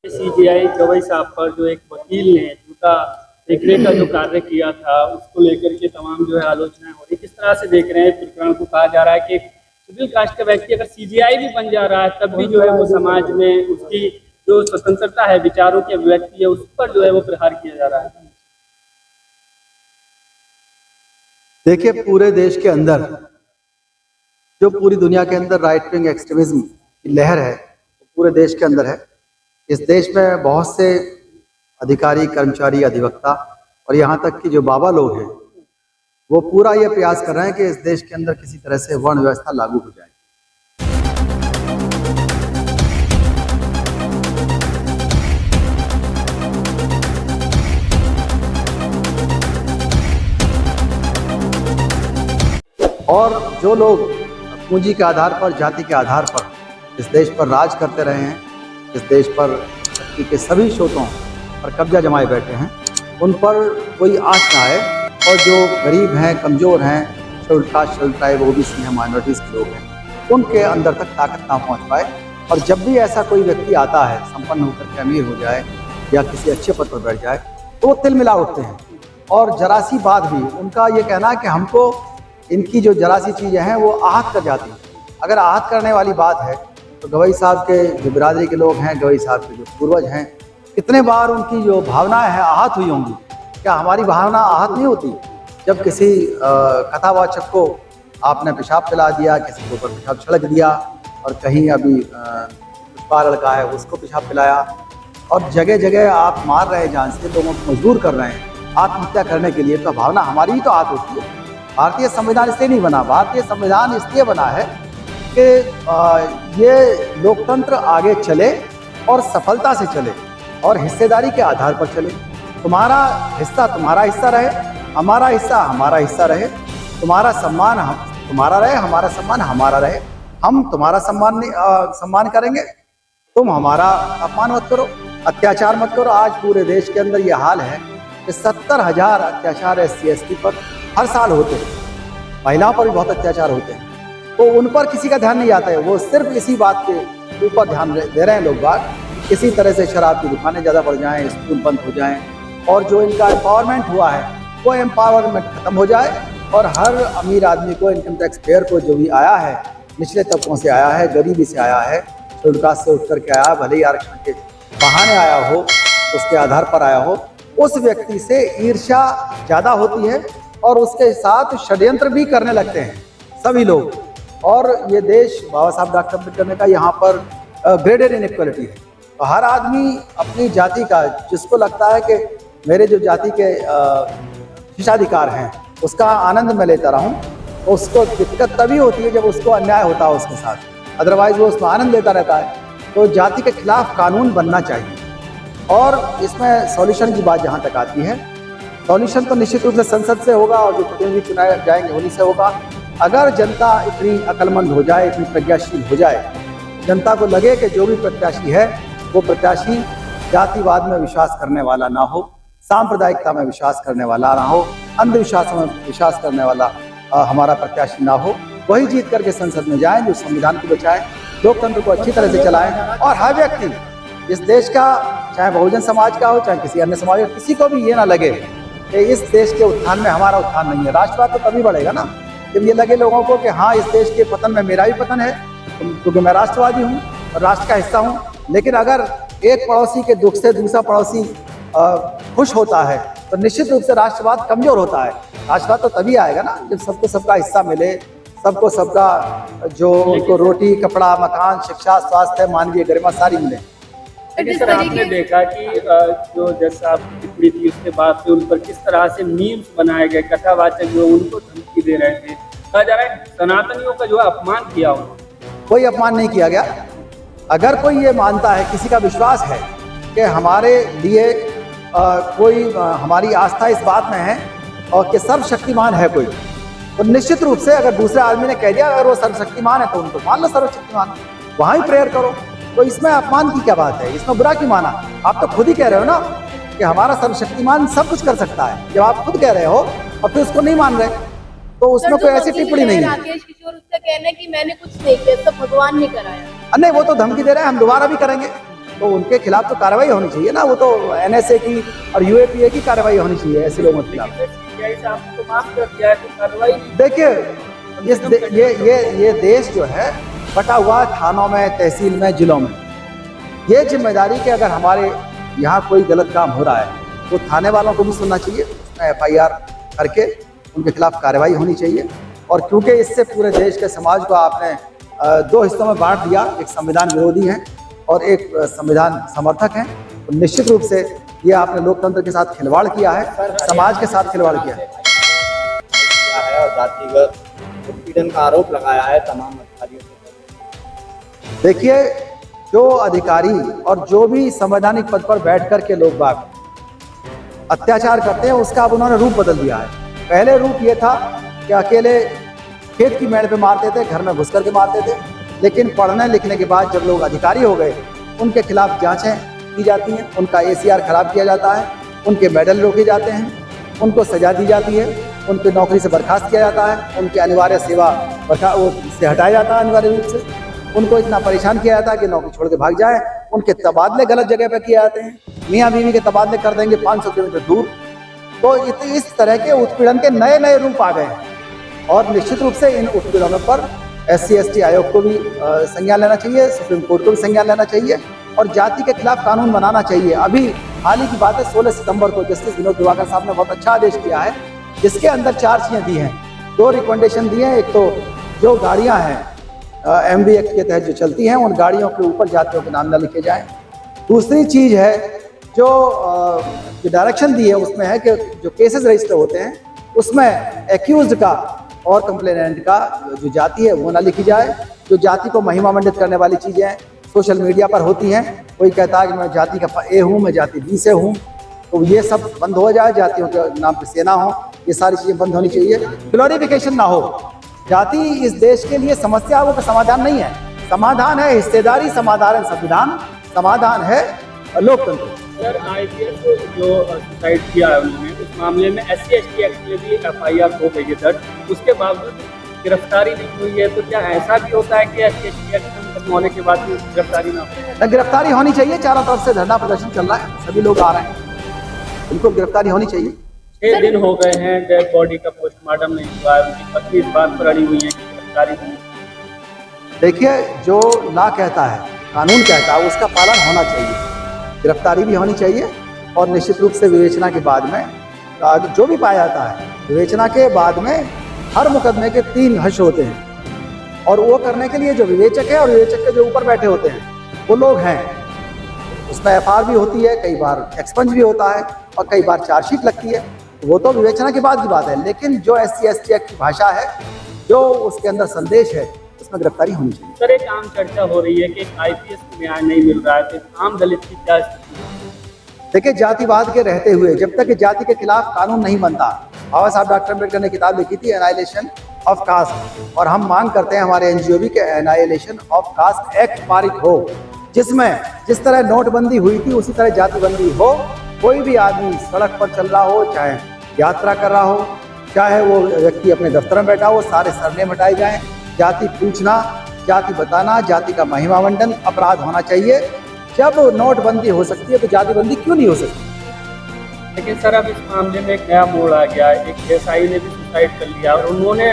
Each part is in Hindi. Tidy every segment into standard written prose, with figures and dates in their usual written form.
सीजीआई गवई साहब पर जो एक वकील ने झूठा देखने का जो कार्य किया था उसको लेकर के तमाम जो है आलोचनाएं हो रही। किस तरह से देख रहे हैं प्रकरण को? कहा जा रहा है कि शेड्यूल कास्ट का व्यक्ति अगर सीजीआई भी बन जा रहा है तब भी जो है वो समाज में उसकी जो स्वतंत्रता है, विचारों की अभिव्यक्ति है, उस पर जो है वो प्रहार किया जा रहा है। देखिए, पूरे देश के अंदर जो पूरी दुनिया के अंदर राइट विंग एक्सट्रीमिज्म की लहर है, पूरे देश के अंदर है। इस देश में बहुत से अधिकारी, कर्मचारी, अधिवक्ता और यहाँ तक कि जो बाबा लोग हैं वो पूरा ये प्रयास कर रहे हैं कि इस देश के अंदर किसी तरह से वर्ण व्यवस्था लागू हो जाए। और जो लोग पूंजी के आधार पर, जाति के आधार पर इस देश पर राज करते रहे हैं, इस देश पर शक्ति के सभी स्रोतों पर कब्जा जमाए बैठे हैं, उन पर कोई आँच ना आए। और जो गरीब हैं, कमज़ोर हैं, schedule caste, schedule tribe, OBC हैं, माइनॉरिटीज़ के लोग हैं, उनके अंदर तक ताकत ना पहुँच पाए। और जब भी ऐसा कोई व्यक्ति आता है, संपन्न होकर के अमीर हो जाए या किसी अच्छे पद पर बैठ जाए, तो वो तिलमिला उठते हैं। और जरा सी बात भी उनका ये कहना है कि हमको इनकी जो जरा सी चीज़ें हैं वो आहत कर जाती हैं। अगर आहत करने वाली बात है तो गवई साहब के जो बिरादरी के लोग हैं, गवई साहब के जो पूर्वज हैं, कितने बार उनकी जो भावनाएं हैं आहत हुई होंगी। क्या हमारी भावना आहत नहीं होती जब किसी कथावाचक को आपने पेशाब पिला दिया, किसी के ऊपर पेशाब छिड़क दिया, और कहीं अभी पुष्पा लड़का है उसको पेशाब पिलाया, और जगह जगह आप मार रहे हैं जान से, लोगों को मजबूर कर रहे हैं आत्महत्या करने के लिए। तो भावना हमारी ही तो आहत होती है। भारतीय संविधान इसलिए नहीं बना, भारतीय संविधान इसलिए बना है कि ये लोकतंत्र आगे चले और सफलता से चले और हिस्सेदारी के आधार पर चले। तुम्हारा हिस्सा तुम्हारा हिस्सा रहे, हमारा हिस्सा हमारा हिस्सा रहे, तुम्हारा सम्मान तुम्हारा रहे, हमारा सम्मान हमारा रहे। हम तुम्हारा सम्मान करेंगे, तुम हमारा अपमान मत करो, अत्याचार मत करो। आज पूरे देश के अंदर ये हाल है कि 70,000 अत्याचार SC ST पर हर साल होते हैं। महिलाओं पर भी बहुत अत्याचार होते हैं, तो उन पर किसी का ध्यान नहीं आता है। वो सिर्फ इसी बात के ऊपर ध्यान दे रहे हैं लोग बात, किसी तरह से शराब की दुकानें ज़्यादा बढ़ जाएं, स्कूल बंद हो जाएं, और जो इनका एम्पावरमेंट हुआ है वो एम्पावरमेंट खत्म हो जाए, और हर अमीर आदमी को, इनकम टैक्स पेयर को, जो भी आया है, निचले तबकों से आया है, गरीबी से आया है, शेड्यूल कास्ट से उठ करके आया, भले ही आरक्षण के बहाने आया हो, उसके आधार पर आया हो, उस व्यक्ति से ईर्ष्या ज़्यादा होती है और उसके साथ षड्यंत्र भी करने लगते हैं सभी लोग। और ये देश बाबा साहब डॉक्टर अम्बेडकर का यहाँ पर ग्रेडेड इनइक्वालिटी है। तो हर आदमी अपनी जाति का, जिसको लगता है कि मेरे जो जाति के शिक्षाधिकार हैं उसका आनंद मैं लेता रहूं, तो उसको दिक्कत तभी होती है जब उसको अन्याय होता है उसके साथ, अदरवाइज वो उसमें आनंद लेता रहता है। तो जाति के खिलाफ कानून बनना चाहिए। और इसमें सॉल्यूशन की बात जहाँ तक आती है, सॉल्यूशन तो निश्चित रूप से संसद से होगा और जो प्रतिनिधि चुनाए जाएंगे उन्हीं से होगा। अगर जनता इतनी अक्लमंद हो जाए, इतनी प्रज्ञाशील हो जाए, जनता को लगे कि जो भी प्रत्याशी है वो प्रत्याशी जातिवाद में विश्वास करने वाला ना हो, सांप्रदायिकता में विश्वास करने वाला ना हो, अंधविश्वास में विश्वास करने वाला हमारा प्रत्याशी ना हो, वही जीत करके संसद में जाएं, जो संविधान को बचाएं, लोकतंत्र को अच्छी तरह से चलाएं। और हर व्यक्ति इस देश का, चाहे बहुजन समाज का हो, चाहे किसी अन्य समाज का, किसी को भी ये ना लगे कि इस देश के उत्थान में हमारा उत्थान नहीं है। राष्ट्रवाद तो तभी बढ़ेगा ना जब ये लगे लोगों को कि हाँ, इस देश के पतन में मेरा भी पतन है, क्योंकि मैं राष्ट्रवादी हूँ और राष्ट्र का हिस्सा हूँ। लेकिन अगर एक पड़ोसी के दुख से दूसरा पड़ोसी खुश होता है तो निश्चित रूप से राष्ट्रवाद कमजोर होता है। राष्ट्रवाद तो तभी आएगा ना जब सबको सबका हिस्सा मिले, सबको सबका जो उनको रोटी, कपड़ा, मकान, शिक्षा, स्वास्थ्य, मानवीय गरिमा सारी मिले। सर, आपने देखा कि जो जैसा आपकी टिप्पणी थी उसके बाद से उन पर किस तरह से मीम्स बनाए गए, कथावाचक जो उनको धमकी दे रहे थे। कहा जा रहा है सनातनियों का जो अपमान किया हो। कोई अपमान नहीं किया गया। अगर कोई ये मानता है, किसी का विश्वास है कि हमारे लिए कोई हमारी आस्था इस बात में है और कि सर्वशक्तिमान है कोई, तो निश्चित रूप से अगर दूसरे आदमी ने कह दिया अगर वो सर्वशक्तिमान है तो उनको मान लो सर्वशक्तिमान, वहाँ ही प्रेयर करो। तो इसमें अपमान की क्या बात है, इसमें बुरा क्यों माना? आप तो खुद ही कह रहे हो ना कि हमारा सर्वशक्तिमान सब कुछ कर सकता है। जब आप खुद कह रहे हो और फिर उसको नहीं मान रहे तो उसमें कोई ऐसी टिप्पणी नहीं है। राकेश किशोर उसका कहना है कि मैंने कुछ नहीं किया, सब भगवान ने कराया। नहीं, वो तो धमकी दे रहे हैं, हम दोबारा भी करेंगे। तो उनके खिलाफ तो कार्रवाई होनी चाहिए ना। वो तो NSA की और UAPA की कार्रवाई होनी चाहिए ऐसे लोगों के खिलाफ। सीबीआई साहब को माफ कर दिया है तो कार्रवाई नहीं। देखिए ये देश जो है बटा हुआ है थानों में, तहसील में, जिलों में। ये जिम्मेदारी कि अगर हमारे यहाँ कोई गलत काम हो रहा है तो थाने वालों को भी सुनना चाहिए, उसमें FIR करके उनके खिलाफ कार्रवाई होनी चाहिए। और क्योंकि इससे पूरे देश के समाज को आपने दो हिस्सों में बांट दिया, एक संविधान विरोधी है और एक संविधान समर्थक है, तो निश्चित रूप से ये आपने लोकतंत्र के साथ खिलवाड़ किया है, समाज के साथ खिलवाड़ किया है और जातिगत उत्पीड़न का आरोप लगाया है तमाम अधिकारियों पर। देखिए, जो अधिकारी और जो भी संवैधानिक पद पर बैठ कर के लोग बाग अत्याचार करते हैं उसका अब उन्होंने रूप बदल दिया है। पहले रूप ये था कि अकेले खेत की मेड़ पे मारते थे, घर में घुस करके मारते थे, लेकिन पढ़ने लिखने के बाद जब लोग अधिकारी हो गए उनके खिलाफ जांचें की जाती हैं, उनका ACR खराब किया जाता है, उनके मेडल रोके जाते हैं, उनको सजा दी जाती है, उनकी नौकरी से बर्खास्त किया जाता है, उनकी अनिवार्य सेवा से हटाया जाता है अनिवार्य रूप से, उनको इतना परेशान किया जाता है कि नौकरी छोड़ के भाग जाए, उनके तबादले गलत जगह पर किए जाते हैं, मियाँ बीवी के तबादले कर देंगे 500 किलोमीटर दूर। तो इस तरह के उत्पीड़न के नए नए रूप आ गए हैं और निश्चित रूप से इन उत्पीड़नों पर SC/ST आयोग को भी संज्ञान लेना चाहिए, सुप्रीम कोर्ट को भी संज्ञान लेना चाहिए और जाति के खिलाफ कानून बनाना चाहिए। अभी हाल ही की बात है, 16 सितंबर को जस्टिस विनोद दिवाकर साहब ने बहुत अच्छा आदेश किया है जिसके अंदर 4 चीज़ें दी हैं, 2 रिकमेंडेशन दी हैं। एक तो जो गाड़ियाँ हैं MV एक्ट के तहत जो चलती हैं उन गाड़ियों के ऊपर जातियों के नाम न लिखे जाएँ। दूसरी चीज़ है जो डायरेक्शन दी है उसमें है कि जो केसेस रजिस्टर होते हैं उसमें एक्यूज्ड का और कंप्लेनेंट का जो जाति है वो ना लिखी जाए। जो जाति को महिमा मंडित करने वाली चीज़ें सोशल मीडिया पर होती हैं, कोई कहता है कि मैं जाति का A हूँ, मैं जाति B से हूँ, तो ये सब बंद हो जाए, जातियों के नाम पे सेना हो, ये सारी चीज़ें बंद होनी चाहिए, ग्लोरिफिकेशन ना हो। जाति इस देश के लिए समस्याओं का समाधान नहीं है, समाधान है हिस्सेदारी, समाधान है संविधान, समाधान है लोकतंत्र। सर, IPS जो सुसाइड किया है उन्होंने, उस मामले में SC/ST एक्ट में भी FIR हो गई है दर्ज, उसके बावजूद गिरफ्तारी नहीं हुई है, तो क्या ऐसा भी होता है कि SC/ST एक्ट खत्म होने के बाद भी गिरफ्तारी ना हो? गिरफ्तारी होनी चाहिए, चारों तरफ से धरना प्रदर्शन चल रहा है, सभी लोग आ रहे हैं, बिल्कुल गिरफ्तारी होनी चाहिए। 6 दिन हो गए हैं, डेड बॉडी का पोस्टमार्टम नहीं हुआ है, उनकी पत्नी इस बात पर अड़ी हुई है कि गिरफ्तारी होनी। देखिए, जो ला कहता है, कानून कहता है, उसका पालन होना चाहिए, गिरफ्तारी भी होनी चाहिए और निश्चित रूप से विवेचना के बाद में जो भी पाया जाता है, विवेचना के बाद में हर मुकदमे के 3 हश्र होते हैं और वो करने के लिए जो विवेचक है और विवेचक के जो ऊपर बैठे होते हैं वो लोग हैं, उसमें FR भी होती है, कई बार एक्सपंज भी होता है और कई बार चार्जशीट लगती है, वो तो विवेचना के बाद की बात है। लेकिन जो SC/ST एक्ट की भाषा है, जो उसके अंदर संदेश है, उसमें गिरफ्तारी होनी चाहिए। सर, एक आम चर्चा हो रही है कि IPS को न्याय नहीं मिल रहा है, तो आम दलित की क्या स्थिति है? देखिए, जातिवाद के रहते हुए जब तक जाति के खिलाफ कानून नहीं बनता, बाबा साहब डॉक्टर अम्बेडकर ने किताब लिखी थी एनाइलेशन ऑफ कास्ट, और हम मांग करते हैं हमारे NGO भी कि एनाइलेशन ऑफ कास्ट एक्ट पारित हो, जिसमें जिस तरह नोटबंदी हुई थी उसी तरह जातिबंदी हो। कोई भी आदमी सड़क पर चल रहा हो, चाहे यात्रा कर रहा हो, चाहे वो व्यक्ति अपने दफ्तर में बैठा हो, सारे सरनेम हटाए जाएं। जाति पूछना, जाति बताना, जाति का महिमा मंडन अपराध होना चाहिए। जब नोटबंदी हो सकती है तो जातिबंदी क्यों नहीं हो सकती? लेकिन सर, अब इस मामले में एक नया मोड़ आ गया है, एक SI ने भी सुसाइड कर लिया और उन्होंने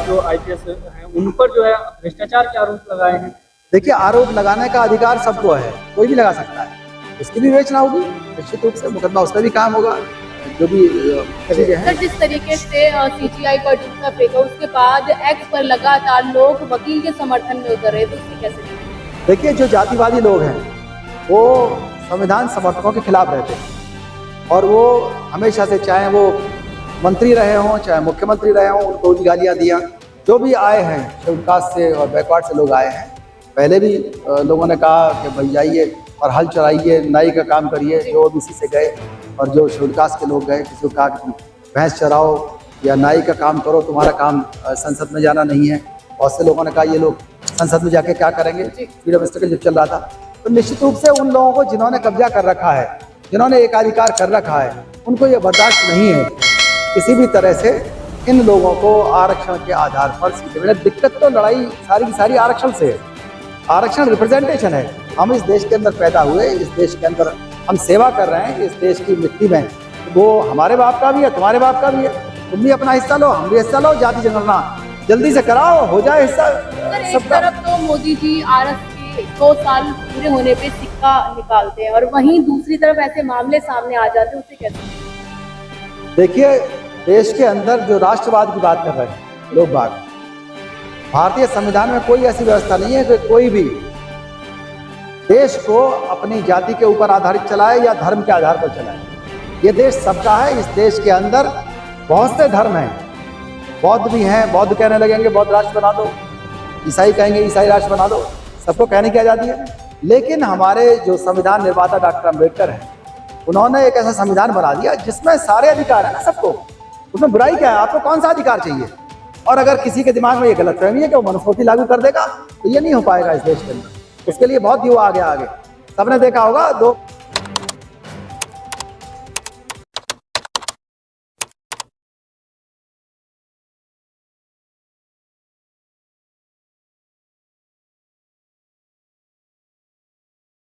जो IPS हैं उन पर जो है भ्रष्टाचार के आरोप लगाए हैं। देखिए, आरोप लगाने का अधिकार सबको है, कोई भी लगा सकता है, उसकी भी विवेचना होगी, निश्चित रूप से मुकदमा उस पर भी काम होगा, जो भी चीजें हैं। सर, जिस तरीके से CGI पर जूता फेंका उसके बाद एक्स पर लगातार लोग वकील के समर्थन में उतर रहे, तो उसकी कैसे देखें? देखिए, जो जातिवादी लोग हैं वो संविधान समर्थकों के खिलाफ रहते हैं और वो हमेशा से, चाहे वो मंत्री रहे हों, चाहे मुख्यमंत्री रहे हों, उनको भी गालियाँ दिया। जो भी आए हैं शेड्यूल कास्ट से और बैकवर्ड से लोग आए हैं, पहले भी लोगों ने कहा कि भाई जाइए और हल चलाइए, नाई का काम करिए। जो OBC से गए और जो शेड्यूल कास्ट के लोग गए, किसी को कहा कि तुम भैंस चराओ या नाई का काम करो, तुम्हारा काम संसद में जाना नहीं है। बहुत से लोगों ने कहा ये लोग संसद में जाके क्या करेंगे, फ्रीडम स्ट्रगल जब चल रहा था। तो निश्चित रूप से उन लोगों को जिन्होंने कब्जा कर रखा है, जिन्होंने एकाधिकार कर रखा है, उनको ये बर्दाश्त नहीं है किसी भी तरह से इन लोगों को आरक्षण के आधार पर सीटें मिले। दिक्कत तो लड़ाई सारी की सारी आरक्षण से है। आरक्षण रिप्रेजेंटेशन है, हम इस देश के अंदर पैदा हुए, इस देश के अंदर हम सेवा कर रहे हैं, इस देश की मिट्टी में वो हमारे बाप का भी है, तुम्हारे बाप का भी है। तुम भी अपना हिस्सा लो, हम भी हिस्सा लो, जाति जनगणना जल्दी से कराओ, हो जाए हिस्सा सर एक सबका। तरफ तो मोदी जी आरएस के 100 साल पूरे होने पे सिक्का निकालते हैं और वहीं दूसरी तरफ ऐसे मामले सामने आ जाते हैं, उसे कैसे? देखिए, देश के अंदर जो राष्ट्रवाद की बात कर रहे हैं लोग बात, भारतीय संविधान में कोई ऐसी व्यवस्था नहीं है कि कोई भी देश को अपनी जाति के ऊपर आधारित चलाए या धर्म के आधार पर चलाए। ये देश सबका है। इस देश के अंदर बहुत से धर्म हैं, बौद्ध भी हैं, बौद्ध कहने लगेंगे बौद्ध राष्ट्र बना दो, ईसाई कहेंगे ईसाई राष्ट्र बना दो, सबको कहने की आज़ादी है। लेकिन हमारे जो संविधान निर्माता डॉक्टर अम्बेडकर हैं, उन्होंने एक ऐसा संविधान बना दिया जिसमें सारे अधिकार है ना सबको, उसमें बुराई क्या है? आपको कौन सा अधिकार चाहिए? और अगर किसी के दिमाग में ये गलतफहमी है कि वो मनुस्मृति लागू कर देगा, तो ये नहीं हो पाएगा इस देश के अंदर। उसके लिए बहुत युवा आगे सबने देखा होगा